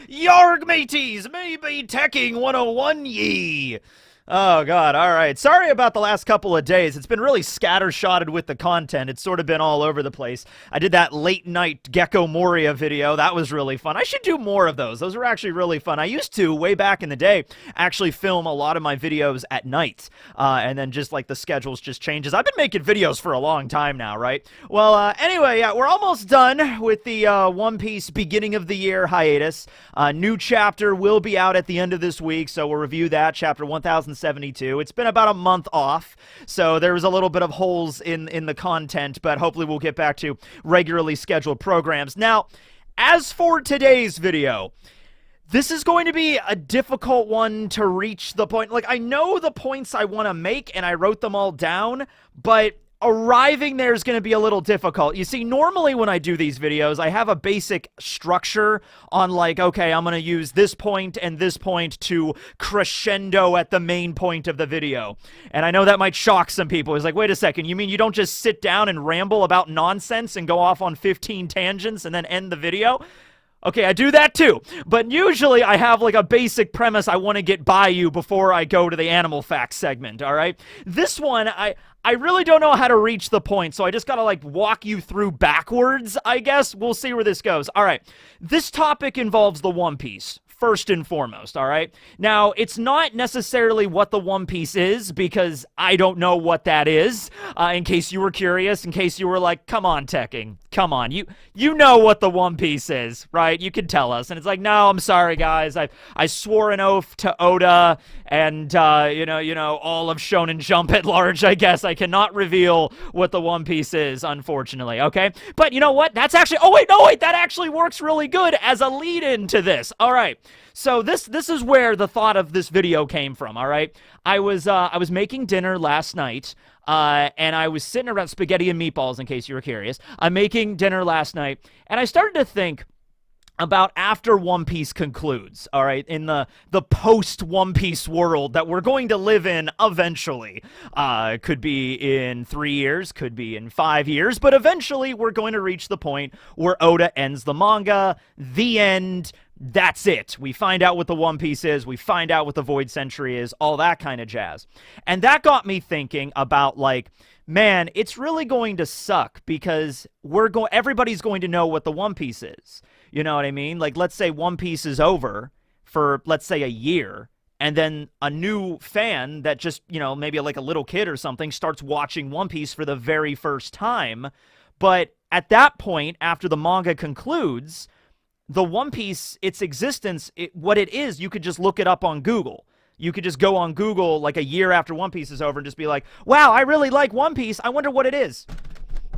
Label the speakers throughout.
Speaker 1: Yarg mateys, me be Tekking101 ye. Oh, God. All right. Sorry about the last couple of days. It's been really scattershotted with the content. It's sort of been all over the place. I did that late night Gecko Moria video. That was really fun. I should do more of those. Those were actually really fun. I used to, way back in the day, actually film a lot of my videos at night. And then just like the schedules just changes. I've been making videos for a long time now, right? Well, anyway, yeah, we're almost done with the One Piece beginning of the year hiatus. New chapter will be out at the end of this week, so we'll review that, chapter 1072. It's been about a month off, so there was a little bit of holes in the content, but hopefully we'll get back to regularly scheduled programs. Now, as for today's video, this is going to be a difficult one to reach the point. Like, I know the points I want to make, and I wrote them all down, but arriving there is going to be a little difficult. You see, normally when I do these videos, I have a basic structure on like, okay, I'm going to use this point and this point to crescendo at the main point of the video. And I know that might shock some people. It's like, wait a second, you mean you don't just sit down and ramble about nonsense and go off on 15 tangents and then end the video? Okay, I do that too, but usually I have like a basic premise I want to get by you before I go to the animal facts segment, all right? This one, I really don't know how to reach the point, so I just gotta like walk you through backwards, I guess. We'll see where this goes. All right, this topic involves the One Piece. First and foremost, all right? Now, it's not necessarily what the One Piece is, because I don't know what that is, in case you were curious, in case you were like, come on, Tekking, come on, you know what the One Piece is, right? You can tell us. And it's like, no, I'm sorry, guys, I swore an oath to Oda, and, you know, all of Shonen Jump at large, I guess. I cannot reveal what the One Piece is, unfortunately, okay? But you know what? That's actually, oh, wait, no, wait, that actually works really good as a lead-in to this. All right. So this is where the thought of this video came from, all right? I was making dinner last night, and I was sitting around spaghetti and meatballs, in case you were curious. I'm making dinner last night, and I started to think about after One Piece concludes, all right, in the post-One Piece world that we're going to live in eventually. Could be in 3 years, could be in 5 years, but eventually we're going to reach the point where Oda ends the manga, the end. That's it. We find out what the One Piece is. We find out what the Void Century is, all that kind of jazz. And that got me thinking about, like, man, it's really going to suck because everybody's going to know what the One Piece is. You know what I mean? Like, let's say One Piece is over for, let's say, a year, and then a new fan that just, you know, maybe like a little kid or something starts watching One Piece for the very first time. But at that point, after the manga concludes, the One Piece, its existence, what it is, you could just look it up on Google. You could just go on Google like a year after One Piece is over and just be like, wow, I really like One Piece. I wonder what it is.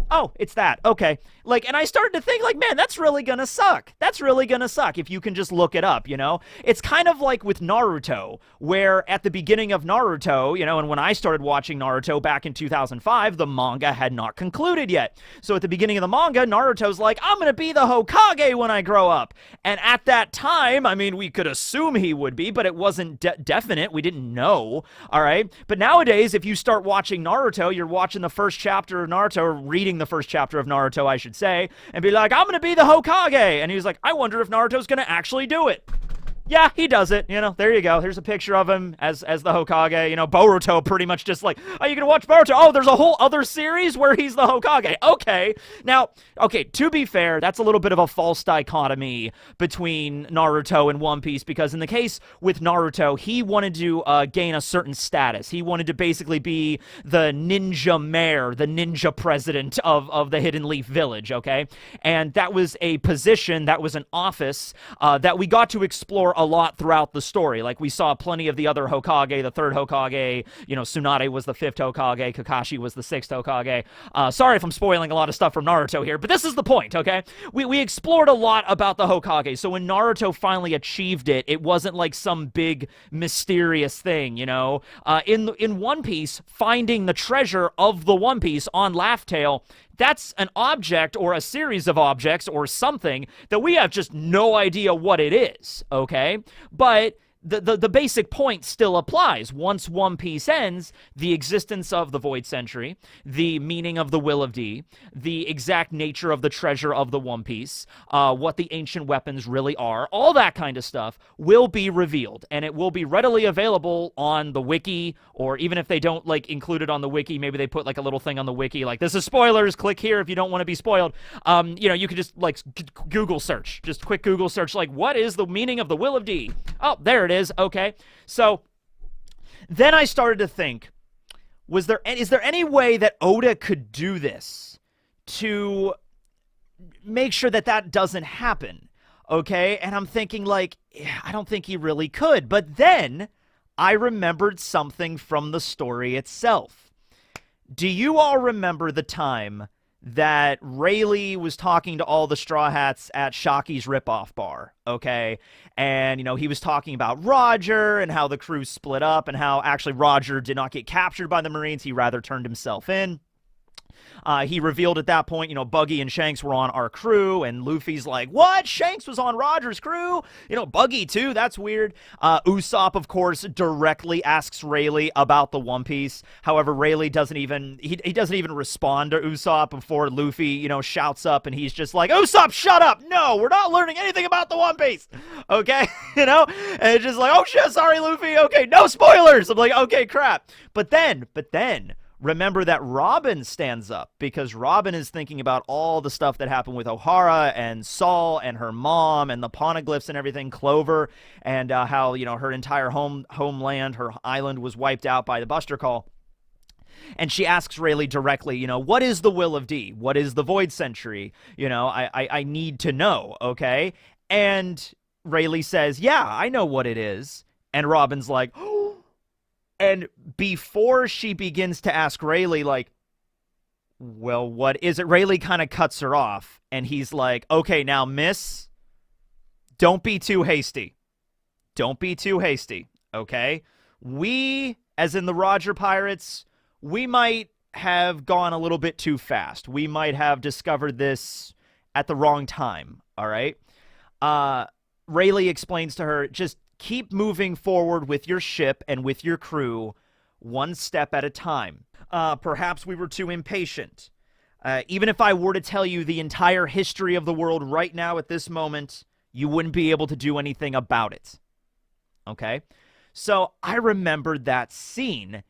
Speaker 1: Oh, it's that. Okay. Like, and I started to think, like, man, that's really gonna suck. That's really gonna suck if you can just look it up, you know? It's kind of like with Naruto, where at the beginning of Naruto, you know, and when I started watching Naruto back in 2005, the manga had not concluded yet. So at the beginning of the manga, Naruto's like, I'm gonna be the Hokage when I grow up. And at that time, I mean, we could assume he would be, but it wasn't definite. We didn't know, all right? But nowadays, if you start watching Naruto, you're watching the first chapter of Naruto, or reading the first chapter of Naruto, I should say, and be like, I'm gonna be the Hokage. And he was like, I wonder if Naruto's gonna actually do it. Yeah, he does it, you know, there you go. Here's a picture of him as the Hokage, you know, Boruto pretty much just like, oh, you gonna watch Boruto? Oh, there's a whole other series where he's the Hokage. Okay. Now, okay, to be fair, that's a little bit of a false dichotomy between Naruto and One Piece, because in the case with Naruto, he wanted to gain a certain status. He wanted to basically be the ninja mayor, the ninja president of the Hidden Leaf Village, okay? And that was a position, that was an office that we got to explore a lot throughout the story. Like, we saw plenty of the other Hokage, the third Hokage, you know, Tsunade was the fifth Hokage, Kakashi was the sixth Hokage. Sorry if I'm spoiling a lot of stuff from Naruto here, but this is the point, okay? We explored a lot about the Hokage, so when Naruto finally achieved it, it wasn't like some big mysterious thing, you know? In One Piece, finding the treasure of the One Piece on Laugh Tale, that's an object or a series of objects or something that we have just no idea what it is, okay? But the basic point still applies. Once One Piece ends, the existence of the Void Century, the meaning of the Will of D, the exact nature of the treasure of the One Piece, what the ancient weapons really are, all that kind of stuff will be revealed, and it will be readily available on the wiki, or even if they don't like include it on the wiki, maybe they put like a little thing on the wiki like, this is spoilers, click here if you don't want to be spoiled. You know, you could just like Google search, just quick Google search, like, what is the meaning of the Will of D? Oh, there it is. Okay. So then I started to think, is there any way that Oda could do this to make sure that that doesn't happen? Okay. And I'm thinking like, I don't think he really could. But then I remembered something from the story itself. Do you all remember the time that Rayleigh was talking to all the Straw Hats at Shocky's ripoff bar, okay? And, you know, he was talking about Roger and how the crew split up and how actually Roger did not get captured by the Marines. He rather turned himself in. He revealed at that point, you know, Buggy and Shanks were on our crew, and Luffy's like, what? Shanks was on Roger's crew? You know, Buggy too? That's weird. Usopp, of course, directly asks Rayleigh about the One Piece. However, Rayleigh doesn't even, he doesn't even respond to Usopp before Luffy, you know, shouts up, and he's just like, Usopp, shut up! No, we're not learning anything about the One Piece! Okay? You know? And it's just like, oh shit, sorry, Luffy, okay, no spoilers! I'm like, okay, crap. But then, remember that Robin stands up, because Robin is thinking about all the stuff that happened with O'Hara and Saul and her mom and the poneglyphs and everything, Clover, and how, you know, her entire homeland, her island was wiped out by the Buster Call. And she asks Rayleigh directly, you know, what is the Will of D? What is the Void Century? You know, I need to know, okay? And Rayleigh says, yeah, I know what it is. And Robin's like, oh. And before she begins to ask Rayleigh, like, well, what is it? Rayleigh kind of cuts her off, and he's like, okay, now, miss, don't be too hasty. Don't be too hasty, okay? We, as in the Roger Pirates, we might have gone a little bit too fast. We might have discovered this at the wrong time, all right? Rayleigh explains to her, just keep moving forward with your ship and with your crew, one step at a time. Perhaps we were too impatient. Even if I were to tell you the entire history of the world right now at this moment, you wouldn't be able to do anything about it. Okay? So I remembered that scene,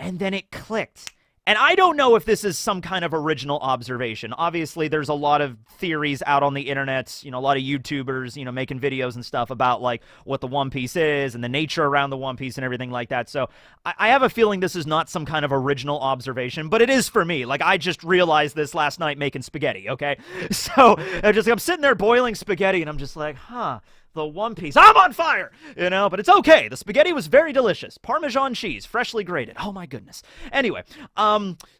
Speaker 1: and then it clicked. And I don't know if this is some kind of original observation. Obviously, there's a lot of theories out on the internet, you know, a lot of YouTubers, you know, making videos and stuff about, like, what the One Piece is and the nature around the One Piece and everything like that. So I have a feeling this is not some kind of original observation, but it is for me. Like, I just realized this last night making spaghetti, okay? So I'm sitting there boiling spaghetti, and I'm just like, huh. The One Piece. I'm on fire! You know, but it's okay. The spaghetti was very delicious. Parmesan cheese, freshly grated. Oh my goodness. Anyway,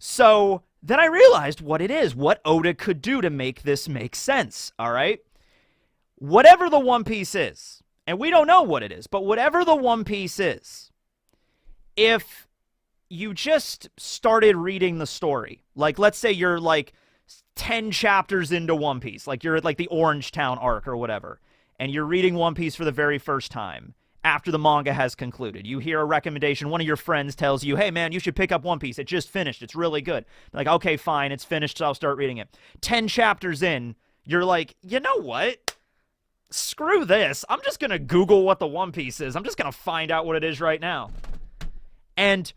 Speaker 1: so then I realized what it is, what Oda could do to make this make sense, all right? Whatever the One Piece is, and we don't know what it is, but whatever the One Piece is, if you just started reading the story, like let's say you're like 10 chapters into One Piece, like you're at like the Orange Town arc or whatever, and you're reading One Piece for the very first time after the manga has concluded. You hear a recommendation. One of your friends tells you, hey, man, you should pick up One Piece. It just finished. It's really good. You're like, okay, fine. It's finished, so I'll start reading it. 10 chapters in, you're like, you know what? Screw this. I'm just going to Google what the One Piece is. I'm just going to find out what it is right now. And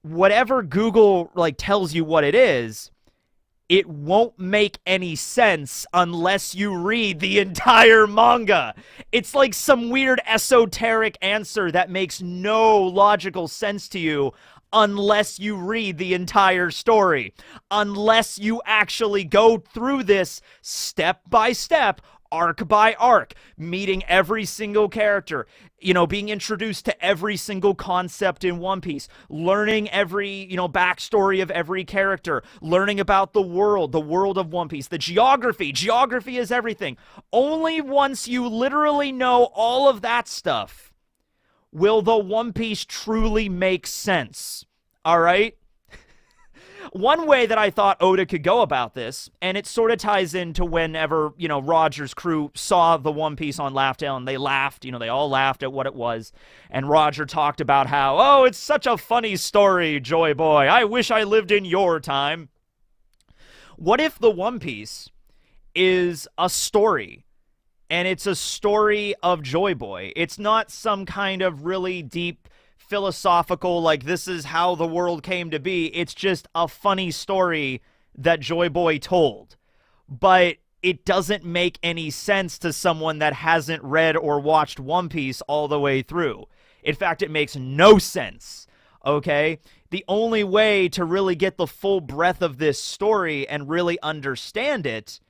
Speaker 1: whatever Google, like, tells you what it is, it won't make any sense unless you read the entire manga. It's like some weird esoteric answer that makes no logical sense to you unless you read the entire story. Unless you actually go through this step by step, arc by arc, meeting every single character, you know, being introduced to every single concept in One Piece, learning every, you know, backstory of every character, learning about the world of One Piece, the geography. Geography is everything. Only once you literally know all of that stuff will the One Piece truly make sense. All right? One way that I thought Oda could go about this, and it sort of ties into whenever, Roger's crew saw the One Piece on Laugh-Tale, and they laughed, they all laughed at what it was, and Roger talked about how, oh, it's such a funny story, Joy Boy, I wish I lived in your time. What if the One Piece is a story, and it's a story of Joy Boy? It's not some kind of really deep philosophical, like, this is how the world came to be. It's just a funny story that Joy Boy told. But it doesn't make any sense to someone that hasn't read or watched One Piece all the way through. In fact, it makes no sense, okay? The only way to really get the full breadth of this story and really understand it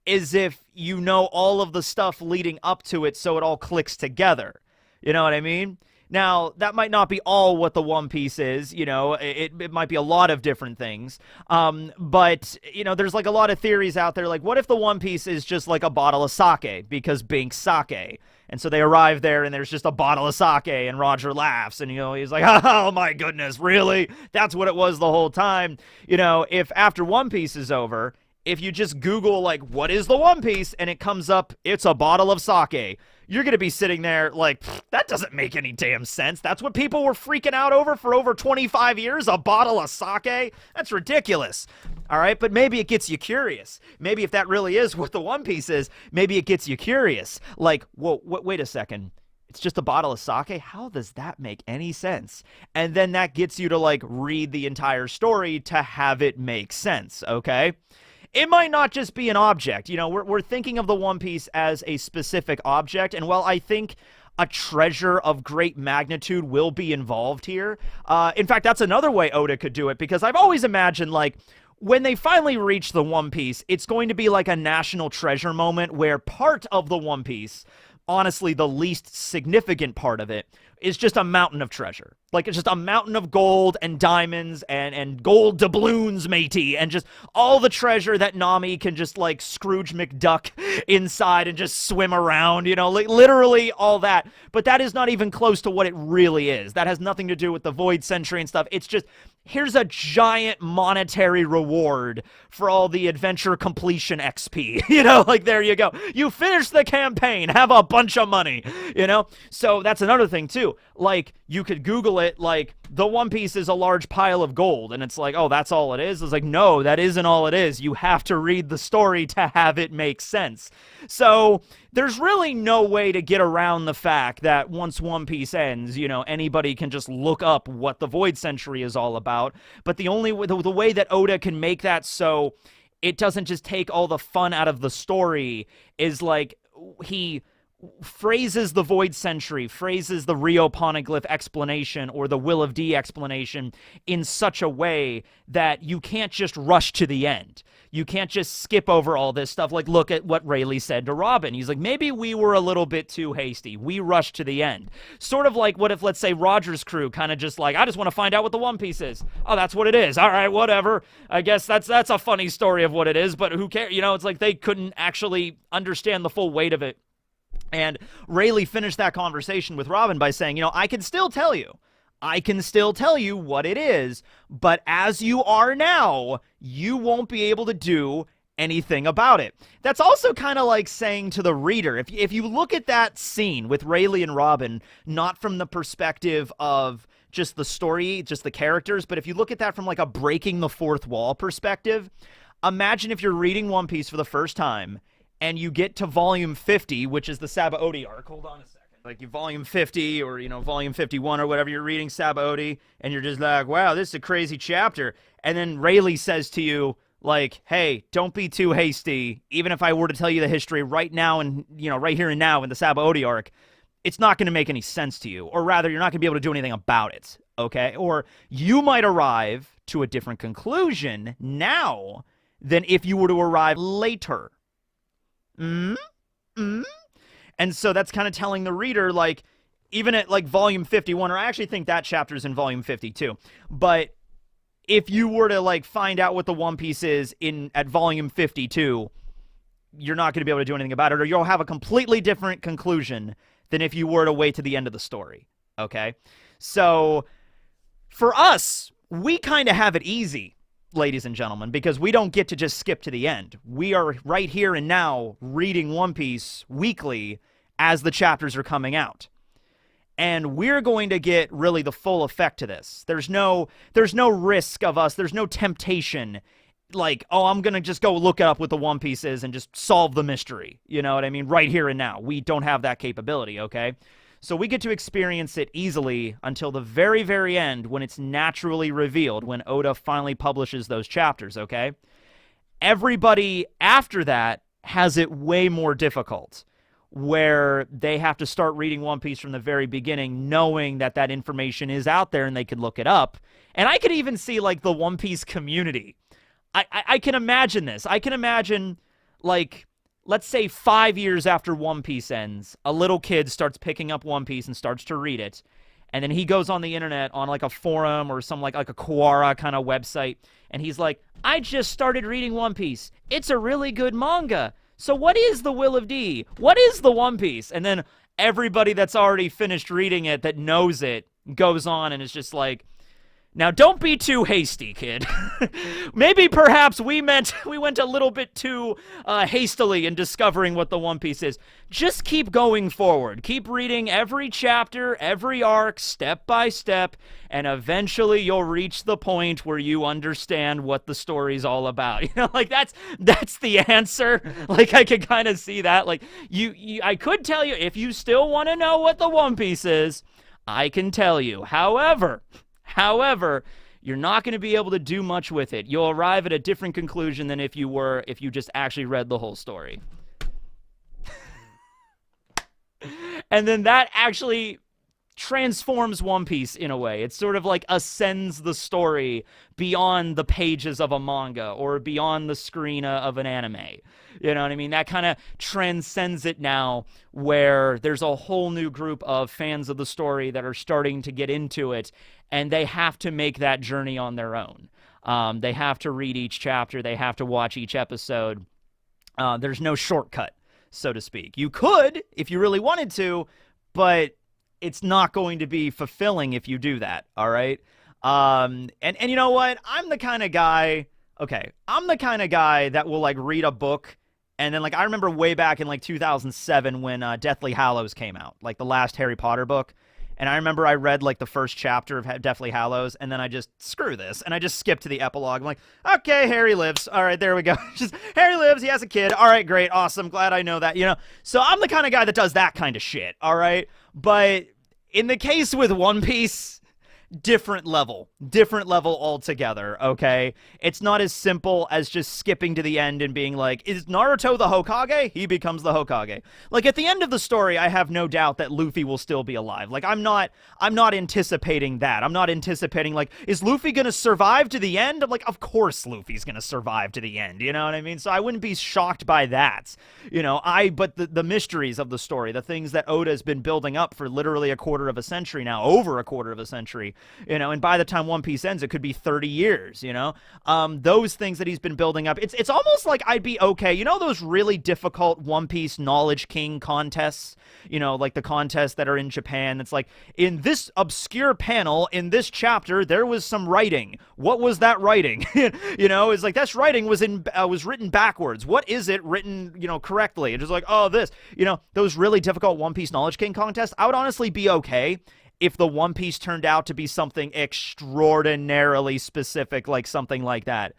Speaker 1: is if you know all of the stuff leading up to it so it all clicks together. You know what I mean? Now, that might not be all what the One Piece is, it might be a lot of different things, but, there's like a lot of theories out there, like, what if the One Piece is just like a bottle of sake, because Bink's sake, and so they arrive there and there's just a bottle of sake, and Roger laughs, and, he's like, oh my goodness, really? That's what it was the whole time. If after One Piece is over, if you just Google, like, what is the One Piece, and it comes up, it's a bottle of sake, you're going to be sitting there like, that doesn't make any damn sense. That's what people were freaking out over for over 25 years, a bottle of sake? That's ridiculous. All right, but maybe it gets you curious. Maybe if that really is what the One Piece is, maybe it gets you curious. Like, whoa, wait a second. It's just a bottle of sake? How does that make any sense? And then that gets you to, like, read the entire story to have it make sense, okay? It might not just be an object. We're thinking of the One Piece as a specific object, and while I think a treasure of great magnitude will be involved here, in fact, that's another way Oda could do it, because I've always imagined, like, when they finally reach the One Piece, it's going to be like a national treasure moment where part of the One Piece, honestly, the least significant part of it, is just a mountain of treasure. Like, it's just a mountain of gold and diamonds and gold doubloons, matey, and just all the treasure that Nami can just, like, Scrooge McDuck inside and just swim around, like, literally all that. But that is not even close to what it really is. That has nothing to do with the Void Century and stuff. It's just, here's a giant monetary reward for all the adventure completion XP. Like, there you go. You finished the campaign, have a bunch of money, So that's another thing, too. Like, you could Google it, like, the One Piece is a large pile of gold, and it's like, oh, that's all it is? It's like, no, that isn't all it is. You have to read the story to have it make sense. So there's really no way to get around the fact that once One Piece ends, anybody can just look up what the Void Century is all about. But the way that Oda can make that so it doesn't just take all the fun out of the story is, like, he phrases the Void Century, phrases the Rio Poneglyph explanation or the Will of D explanation in such a way that you can't just rush to the end. You can't just skip over all this stuff. Like, look at what Rayleigh said to Robin. He's like, maybe we were a little bit too hasty. We rushed to the end. Sort of like what if, let's say, Roger's crew kind of just like, I just want to find out what the One Piece is. Oh, that's what it is. All right, whatever. I guess that's a funny story of what it is, but who cares? It's like they couldn't actually understand the full weight of it. And Rayleigh finished that conversation with Robin by saying, I can still tell you what it is, but as you are now, you won't be able to do anything about it. That's also kind of like saying to the reader, if you look at that scene with Rayleigh and Robin, not from the perspective of just the story, just the characters, but if you look at that from like a breaking the fourth wall perspective, imagine if you're reading One Piece for the first time and you get to volume 50, which is the Sabaody arc. Hold on a second. Like you volume 50 or, volume 51 or whatever, you're reading Sabaody and you're just like, wow, this is a crazy chapter. And then Rayleigh says to you, like, hey, don't be too hasty. Even if I were to tell you the history right now and, right here and now in the Sabaody arc, it's not going to make any sense to you. Or rather, you're not going to be able to do anything about it, okay? Or you might arrive to a different conclusion now than if you were to arrive later. And so that's kind of telling the reader, like, even at, like, volume 51, or I actually think that chapter's in volume 52, but if you were to, like, find out what the One Piece is at volume 52, you're not going to be able to do anything about it, or you'll have a completely different conclusion than if you were to wait to the end of the story, okay? So, for us, we kind of have it easy. ladies and gentlemen, because we don't get to just skip to the end. We are right here and now reading One Piece weekly as the chapters are coming out. And we're going to get really the full effect to this. There's no risk of us. There's no temptation like, oh, I'm going to just go look up what the One Piece is and just solve the mystery. You know what I mean? Right here and now. We don't have that capability, okay? So we get to experience it easily until the very, very end when it's naturally revealed, when Oda finally publishes those chapters, okay? Everybody after that has it way more difficult, where they have to start reading One Piece from the very beginning, knowing that that information is out there and they could look it up. And I could even see, like, the One Piece community. I can imagine this. I can imagine, like, let's say 5 years after One Piece ends, a little kid starts picking up One Piece and starts to read it. And then he goes on the internet on, like, a forum or some, like a Quora kind of website. And he's like, I just started reading One Piece. It's a really good manga. So what is the Will of D? What is the One Piece? And then everybody that's already finished reading it that knows it goes on and is just like, now don't be too hasty, kid. Maybe perhaps we went a little bit too hastily in discovering what the One Piece is. Just keep going forward. Keep reading every chapter, every arc, step by step, and eventually you'll reach the point where you understand what the story's all about. You know, like that's the answer. Like I could kind of see that. Like I could tell you if you still want to know what the One Piece is, I can tell you. However, you're not going to be able to do much with it. You'll arrive at a different conclusion than if you just actually read the whole story. And then that actually transforms One Piece in a way. It sort of like ascends the story beyond the pages of a manga or beyond the screen of an anime. You know what I mean? That kind of transcends it now, where there's a whole new group of fans of the story that are starting to get into it, and they have to make that journey on their own. They have to read each chapter. They have to watch each episode. There's no shortcut, so to speak. You could, if you really wanted to, but it's not going to be fulfilling if you do that, all right? And you know what? I'm the kind of guy that will, like, read a book, and then, like, I remember way back in, like, 2007 when Deathly Hallows came out, like, the last Harry Potter book, and I remember I read, like, the first chapter of Deathly Hallows, and then I just, screw this, and I just skipped to the epilogue. I'm like, okay, Harry lives. All right, there we go. Just, Harry lives, he has a kid. All right, great, awesome, glad I know that, you know? So I'm the kind of guy that does that kind of shit, all right? But in the case with One Piece, different level altogether, okay? It's not as simple as just skipping to the end and being like, is Naruto the Hokage? He becomes the Hokage. Like, at the end of the story, I have no doubt that Luffy will still be alive. Like, I'm not anticipating that. I'm not anticipating, like, is Luffy gonna survive to the end? I'm like, of course Luffy's gonna survive to the end, you know what I mean? So I wouldn't be shocked by that. You know, but the mysteries of the story, the things that Oda's been building up for literally a quarter of a century now, over a quarter of a century, you know, and by the time One Piece ends, it could be 30 years, you know? Those things that he's been building up, it's almost like I'd be okay. You know those really difficult One Piece Knowledge King contests? You know, like the contests that are in Japan. It's like, in this obscure panel, in this chapter, there was some writing. What was that writing? You know, it's like, this writing was written backwards. What is it written, you know, correctly? And just like, oh, this. You know, those really difficult One Piece Knowledge King contests, I would honestly be okay if the One Piece turned out to be something extraordinarily specific, like something like that.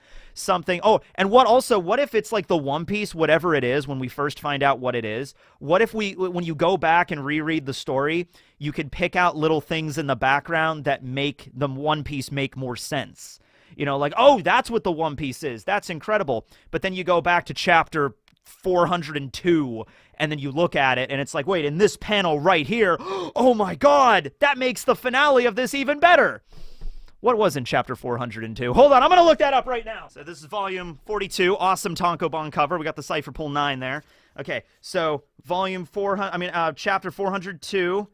Speaker 1: And what if it's like the One Piece, whatever it is, when we first find out what it is, what if when you go back and reread the story, you could pick out little things in the background that make the One Piece make more sense? You know, like, oh, that's what the One Piece is. That's incredible. But then you go back to chapter 402, and then you look at it, and it's like, wait, in this panel right here, oh my god, that makes the finale of this even better. What was in chapter 402? Hold on, I'm gonna look that up right now. So this is volume 42, awesome tankobon cover. We got the Cypher Pull 9 there. Okay, so chapter 402.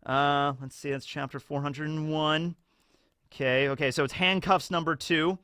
Speaker 1: Let's see, that's chapter 401. Okay, so it's handcuffs number 2.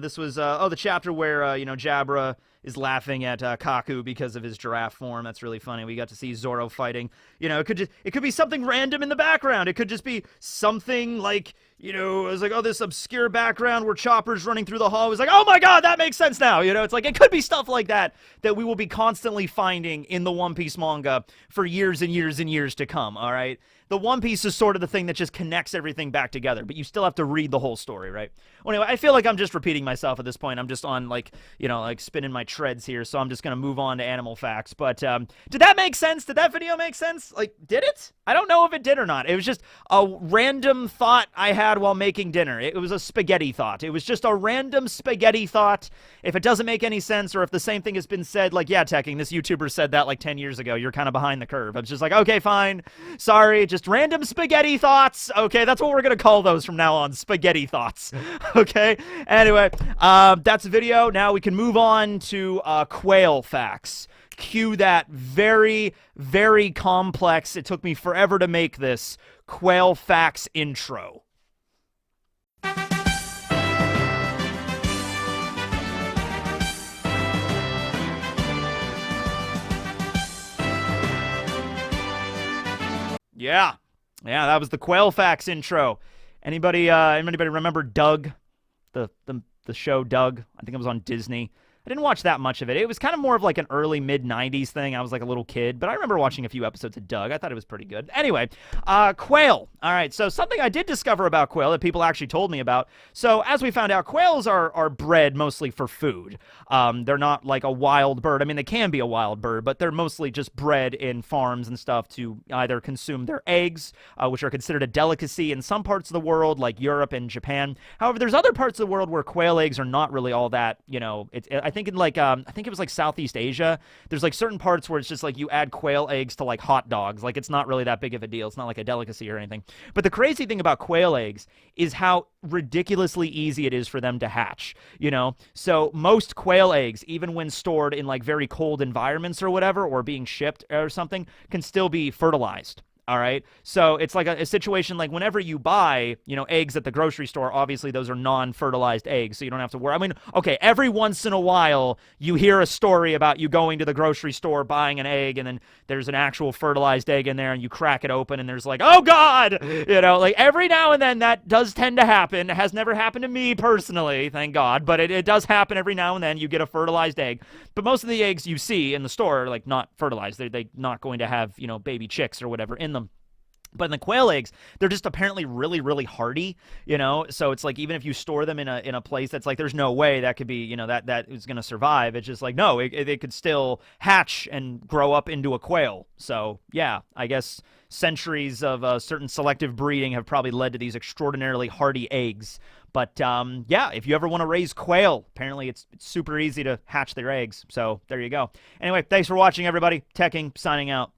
Speaker 1: This was, the chapter where, Jabra is laughing at Kaku because of his giraffe form. That's really funny. We got to see Zoro fighting. You know, it could be something random in the background. It could just be something like, you know, it was like, oh, this obscure background where Chopper's running through the hall. It was like, oh my god, that makes sense now. You know, it's like, it could be stuff like that we will be constantly finding in the One Piece manga for years and years and years to come, all right? The One Piece is sort of the thing that just connects everything back together, but you still have to read the whole story, right? Well, anyway, I feel like I'm just repeating myself at this point. I'm just on, like, you know, like spinning my treads here, so I'm just going to move on to animal facts. But did that make sense? Did that video make sense? Like, did it? I don't know if it did or not. It was just a random thought I had while making dinner. It was a spaghetti thought. It was just a random spaghetti thought. If it doesn't make any sense, or if the same thing has been said, like, yeah, Tekking, this YouTuber said that like 10 years ago, you're kind of behind the curve. I was just like, okay, fine. Sorry, just random spaghetti thoughts. Okay, that's what we're going to call those from now on, spaghetti thoughts. Okay, anyway, that's the video. Now we can move on to QUAIL facts. Cue that very, very complex, it took me forever to make this, QUAIL facts intro. Yeah, that was the QUAIL facts intro. Anybody remember Doug? The show Doug? I think it was on Disney. I didn't watch that much of it. It was kind of more of like an early mid-90s thing. I was like a little kid, but I remember watching a few episodes of Doug. I thought it was pretty good. Anyway, QUAIL. All right, so something I did discover about QUAIL that people actually told me about. So as we found out, quails are bred mostly for food. They're not like a wild bird. I mean, they can be a wild bird, but they're mostly just bred in farms and stuff to either consume their eggs, which are considered a delicacy in some parts of the world, like Europe and Japan. However, there's other parts of the world where quail eggs are not really all that, you know, I think in like, I think it was like Southeast Asia, there's like certain parts where it's just like you add quail eggs to like hot dogs. Like it's not really that big of a deal. It's not like a delicacy or anything. But the crazy thing about quail eggs is how ridiculously easy it is for them to hatch, you know? So most quail eggs, even when stored in like very cold environments or whatever, or being shipped or something, can still be fertilized. All right. So it's like a situation like whenever you buy, you know, eggs at the grocery store, obviously those are non-fertilized eggs. So you don't have to worry. I mean, okay, every once in a while you hear a story about you going to the grocery store, buying an egg, and then there's an actual fertilized egg in there and you crack it open and there's like, oh God, you know, like every now and then that does tend to happen. It has never happened to me personally, thank God, but it does happen every now and then. You get a fertilized egg, but most of the eggs you see in the store are like not fertilized. They're not going to have, you know, baby chicks or whatever in them. But in the quail eggs, they're just apparently really, really hardy, you know? So it's like even if you store them in a place that's like there's no way that could be, you know, that is going to survive. It's just like, no, it could still hatch and grow up into a quail. So, yeah, I guess centuries of certain selective breeding have probably led to these extraordinarily hardy eggs. But, yeah, if you ever want to raise quail, apparently it's super easy to hatch their eggs. So there you go. Anyway, thanks for watching, everybody. Tekking, signing out.